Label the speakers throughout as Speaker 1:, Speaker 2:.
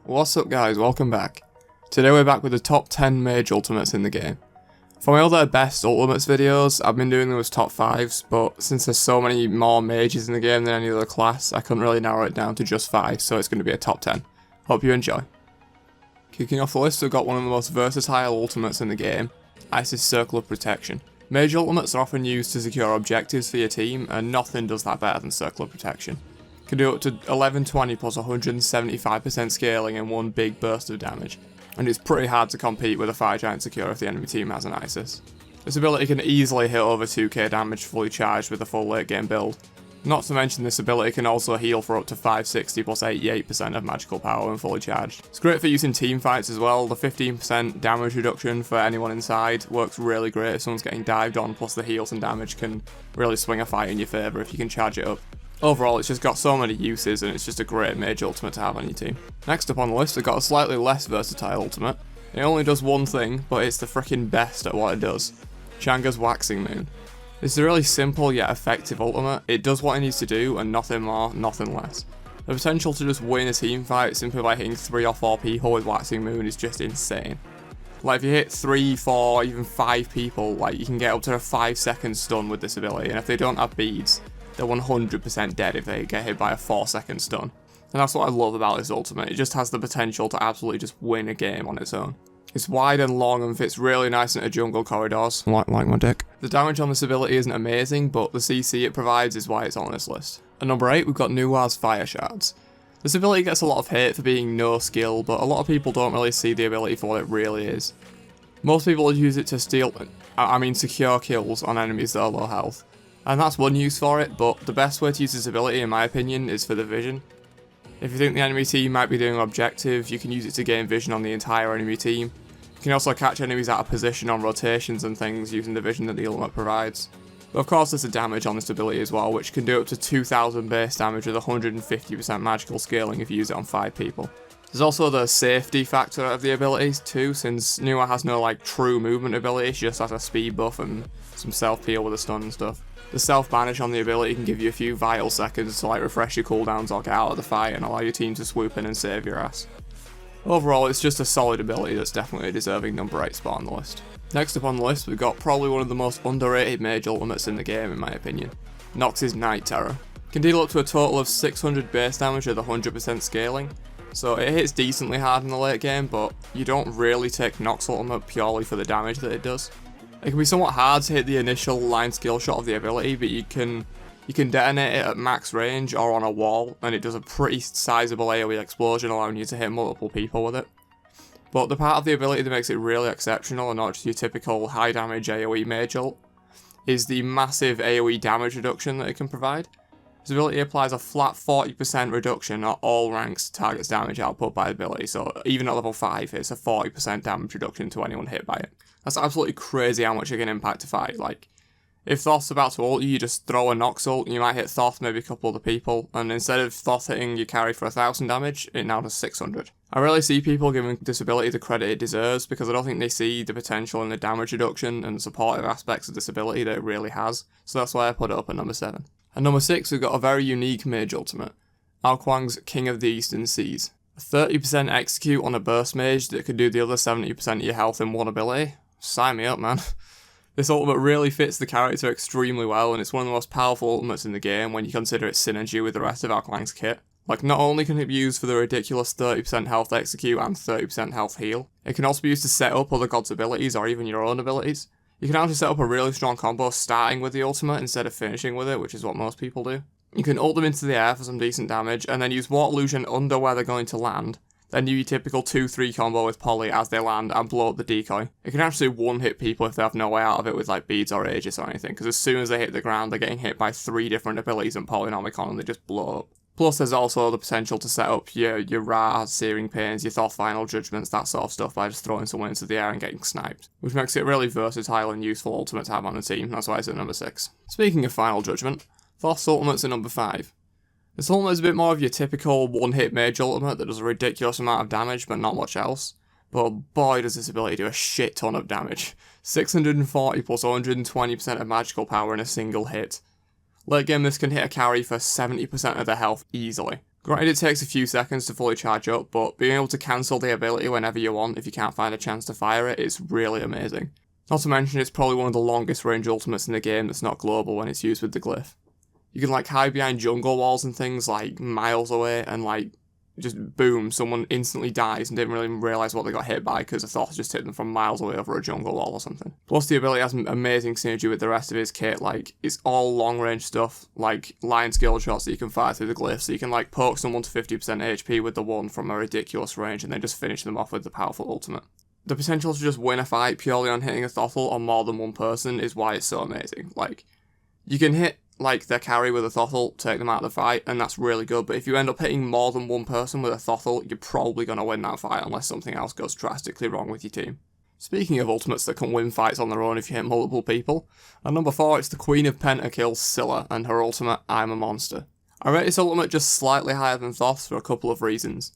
Speaker 1: What's up guys, welcome back. Today we're back with the top 10 mage ultimates in the game. For my other best ultimates videos, I've been doing them as top 5s, but since there's so many more mages in the game than any other class, I couldn't really narrow it down to just 5, so it's going to be a top 10. Hope you enjoy. Kicking off the list, we've got one of the most versatile ultimates in the game, Ice's Circle of Protection. Mage ultimates are often used to secure objectives for your team, and nothing does that better than Circle of Protection. Can do up to 1120 plus 175% scaling in one big burst of damage, and it's pretty hard to compete with a Fire Giant Secure if the enemy team has an Isis. This ability can easily hit over 2k damage fully charged with a full late game build. Not to mention this ability can also heal for up to 560 plus 88% of magical power when fully charged. It's great for using team fights as well. The 15% damage reduction for anyone inside works really great if someone's getting dived on, plus the heals and damage can really swing a fight in your favour if you can charge it up. Overall, it's just got so many uses and it's just a great mage ultimate to have on your team. Next up on the list, we've got a slightly less versatile ultimate. It only does one thing, but it's the freaking best at what it does. Chang'e's Waxing Moon. This is a really simple yet effective ultimate. It does what it needs to do and nothing more, nothing less. The potential to just win a team fight simply by hitting 3 or 4 people with Waxing Moon is just insane. Like if you hit 3, 4, even 5 people, like you can get up to a 5-second stun with this ability, and if they don't have beads, they're 100% dead if they get hit by a 4-second stun. And that's what I love about this ultimate, it just has the potential to absolutely just win a game on its own. It's wide and long and fits really nice into jungle corridors, like my dick. The damage on this ability isn't amazing, but the CC it provides is why it's on this list. At number 8, we've got Nua's Fire Shards. This ability gets a lot of hate for being no skill, but a lot of people don't really see the ability for what it really is. Most people use it to secure kills on enemies that are low health. And that's one use for it, but the best way to use this ability in my opinion is for the vision. If you think the enemy team might be doing an objective, you can use it to gain vision on the entire enemy team. You can also catch enemies out of position on rotations and things using the vision that the ultimate provides. But of course there's a damage on this ability as well, which can do up to 2000 base damage with 150% magical scaling if you use it on 5 people. There's also the safety factor of the abilities too, since Nua has no true movement ability, she just has a speed buff and some self peel with a stun and stuff. The self-banish on the ability can give you a few vital seconds to refresh your cooldowns or get out of the fight and allow your team to swoop in and save your ass. Overall, it's just a solid ability that's definitely a deserving number 8 spot on the list. Next up on the list, we've got probably one of the most underrated mage ultimates in the game in my opinion. Nox's Night Terror. Can deal up to a total of 600 base damage with 100% scaling, so it hits decently hard in the late game, but you don't really take Nox ultimate purely for the damage that it does. It can be somewhat hard to hit the initial line skill shot of the ability, but you can detonate it at max range or on a wall, and it does a pretty sizable AoE explosion, allowing you to hit multiple people with it. But the part of the ability that makes it really exceptional, and not just your typical high damage AoE mage ult, is the massive AoE damage reduction that it can provide. This ability applies a flat 40% reduction at all ranks target's damage output by the ability, so even at level 5 it's a 40% damage reduction to anyone hit by it. That's absolutely crazy how much it can impact a fight. If Thoth's about to ult you, just throw a Nox ult, you might hit Thoth, maybe a couple other people, and instead of Thoth hitting your carry for 1000 damage, it now does 600. I really see people giving this ability the credit it deserves, because I don't think they see the potential in the damage reduction and the supportive aspects of this ability that it really has, so that's why I put it up at number 7. At number 6, we've got a very unique mage ultimate, Alquang's King of the Eastern Seas. A 30% execute on a burst mage that could do the other 70% of your health in one ability. Sign me up, man. This ultimate really fits the character extremely well, and it's one of the most powerful ultimates in the game when you consider its synergy with the rest of Alquang's kit. Not only can it be used for the ridiculous 30% health execute and 30% health heal, it can also be used to set up other gods' abilities or even your own abilities. You can actually set up a really strong combo starting with the ultimate instead of finishing with it, which is what most people do. You can ult them into the air for some decent damage, and then use Water Illusion under where they're going to land, then do your typical 2-3 combo with Poly as they land and blow up the decoy. It can actually one-hit people if they have no way out of it with beads or Aegis or anything, because as soon as they hit the ground they're getting hit by 3 different abilities and Polynomicon and they just blow up. Plus there's also the potential to set up your Ra, Searing Pains, your Thoth Final Judgments, that sort of stuff by just throwing someone into the air and getting sniped, which makes it a really versatile and useful ultimate to have on the team, that's why it's at number 6. Speaking of Final Judgment, Thoth's ultimate's at number 5. This ultimate is a bit more of your typical one-hit mage ultimate that does a ridiculous amount of damage but not much else. But boy does this ability do a shit ton of damage. 640 plus 120% of magical power in a single hit. Late game this can hit a carry for 70% of their health easily. Granted, it takes a few seconds to fully charge up, but being able to cancel the ability whenever you want if you can't find a chance to fire it is really amazing. Not to mention, it's probably one of the longest range ultimates in the game that's not global when it's used with the glyph. You can like hide behind jungle walls and things like miles away and like just boom, someone instantly dies and didn't really realise what they got hit by because the thought just hit them from miles away over a jungle wall or something. Plus the ability has amazing synergy with the rest of his kit, like it's all long range stuff like line skill shots that you can fire through the glyph, so you can like poke someone to 50% HP with the one from a ridiculous range and then just finish them off with the powerful ultimate. The potential to just win a fight purely on hitting a Thothel on more than one person is why it's so amazing. Like, you can hit like their carry with a Thothel, take them out of the fight, and that's really good, but if you end up hitting more than one person with a Thothel, you're probably going to win that fight unless something else goes drastically wrong with your team. Speaking of ultimates that can win fights on their own if you hit multiple people, at number 4 it's the Queen of Pentakills, Scylla, and her ultimate, I'm a Monster. I rate this ultimate just slightly higher than Thoth's for a couple of reasons.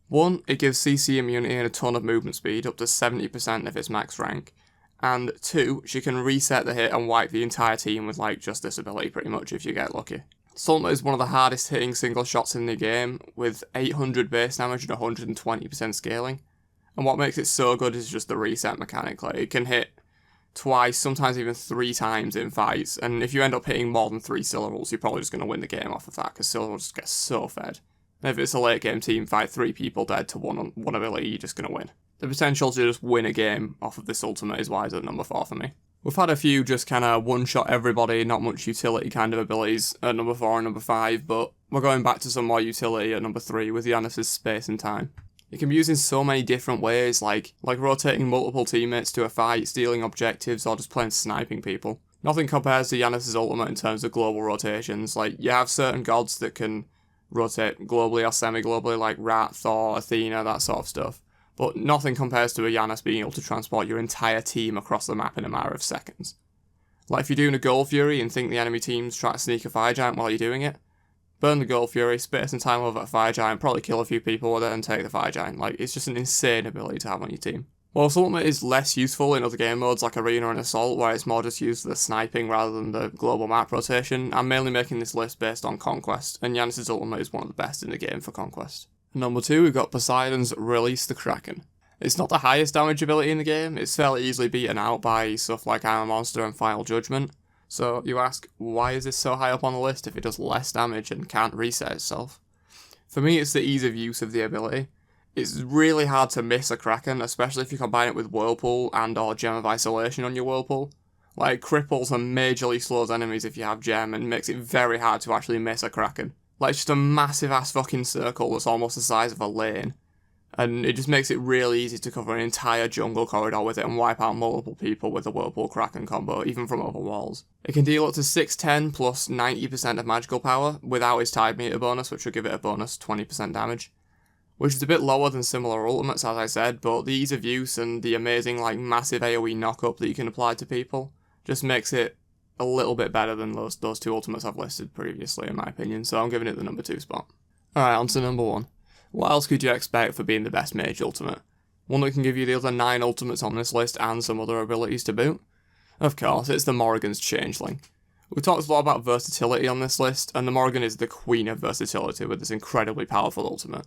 Speaker 1: 1, it gives CC immunity and a ton of movement speed, up to 70% of its max rank. And 2, she can reset the hit and wipe the entire team with like just this ability pretty much if you get lucky. This ultimate is one of the hardest hitting single shots in the game, with 800 base damage and 120% scaling. And what makes it so good is just the reset mechanic. Like, it can hit twice, sometimes even 3 times in fights, and if you end up hitting more than 3 Scylla rolls, you're probably just going to win the game off of that, because Scylla will just get so fed. If it's a late game team fight, 3 people dead to one ability, you're just going to win. The potential to just win a game off of this ultimate is why it's at number 4 for me. We've had a few just kind of one-shot everybody, not much utility kind of abilities at number 4 and number 5, but we're going back to some more utility at number 3 with Janus' Space and Time. It can be used in so many different ways, like rotating multiple teammates to a fight, stealing objectives, or just plain sniping people. Nothing compares to Janus' ultimate in terms of global rotations. Like, you have certain gods that can rotate globally or semi-globally, like Rat, Thor, Athena, that sort of stuff. But nothing compares to a Janus being able to transport your entire team across the map in a matter of seconds. Like, if you're doing a Gold Fury and think the enemy team's trying to sneak a Fire Giant while you're doing it, burn the Gold Fury, Space and Time over a Fire Giant, probably kill a few people with it and take the Fire Giant. Like, it's just an insane ability to have on your team. While this ultimate is less useful in other game modes like Arena and Assault, where it's more just used for the sniping rather than the global map rotation, I'm mainly making this list based on Conquest, and Janus' ultimate is one of the best in the game for Conquest. Number 2, we've got Poseidon's Release the Kraken. It's not the highest damage ability in the game, it's fairly easily beaten out by stuff like I'm a Monster and Final Judgment. So you ask, why is this so high up on the list if it does less damage and can't reset itself? For me, it's the ease of use of the ability. It's really hard to miss a Kraken, especially if you combine it with Whirlpool and or Gem of Isolation on your Whirlpool. Like, cripples and majorly slows enemies if you have Gem and makes it very hard to actually miss a Kraken. Like, it's just a massive ass fucking circle that's almost the size of a lane. And it just makes it really easy to cover an entire jungle corridor with it and wipe out multiple people with the Whirlpool Kraken combo, even from over walls. It can deal up to 610 plus 90% of magical power without its Tide Meter bonus, which will give it a bonus 20% damage. Which is a bit lower than similar ultimates, as I said, but the ease of use and the amazing, like, massive AoE knock-up that you can apply to people just makes it a little bit better than those 2 ultimates I've listed previously, in my opinion, so I'm giving it the number 2 spot. Alright, on to number 1. What else could you expect for being the best mage ultimate? One that can give you the other 9 ultimates on this list and some other abilities to boot? Of course, it's the Morrigan's Changeling. We talked a lot about versatility on this list, and the Morrigan is the queen of versatility with this incredibly powerful ultimate.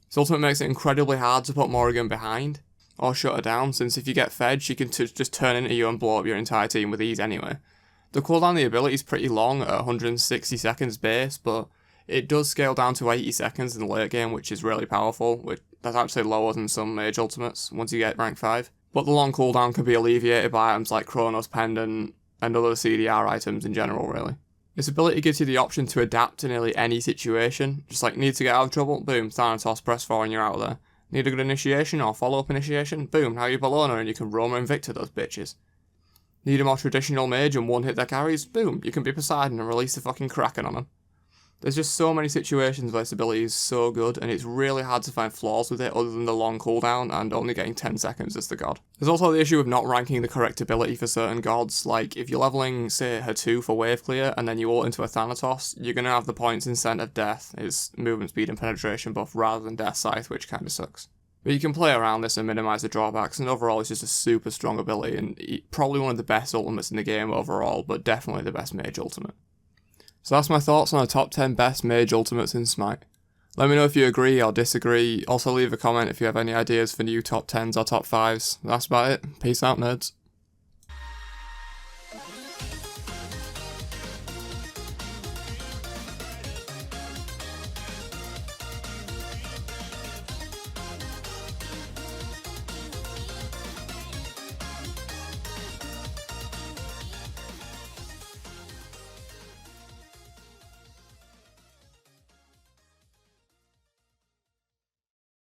Speaker 1: This ultimate makes it incredibly hard to put Morrigan behind, or shut her down, since if you get fed, she can just turn into you and blow up your entire team with ease anyway. The cooldown of the ability is pretty long at 160 seconds base, but it does scale down to 80 seconds in the late game, which is really powerful. That's actually lower than some mage ultimates once you get rank 5. But the long cooldown can be alleviated by items like Chronos Pendant and other CDR items in general, really. This ability gives you the option to adapt to nearly any situation. Just like, need to get out of trouble? Boom, Thanatos, press 4 and you're out of there. Need a good initiation or follow-up initiation? Boom, now you're Bellona and you can Roma Invicta those bitches. Need a more traditional mage and one-hit their carries? Boom, you can be Poseidon and release the fucking Kraken on them. There's just so many situations where this ability is so good, and it's really hard to find flaws with it other than the long cooldown and only getting 10 seconds as the god. There's also the issue of not ranking the correct ability for certain gods. Like, if you're leveling, say, her 2 for wave clear, and then you ult into a Thanatos, you're going to have the points in Scent of Death, its movement speed and penetration buff, rather than Death Scythe, which kinda sucks. But you can play around this and minimise the drawbacks, and overall it's just a super strong ability, and probably one of the best ultimates in the game overall, but definitely the best mage ultimate. So that's my thoughts on the top 10 best mage ultimates in Smite. Let me know if you agree or disagree. Also leave a comment if you have any ideas for new top 10s or top 5s. That's about it. Peace out, nerds.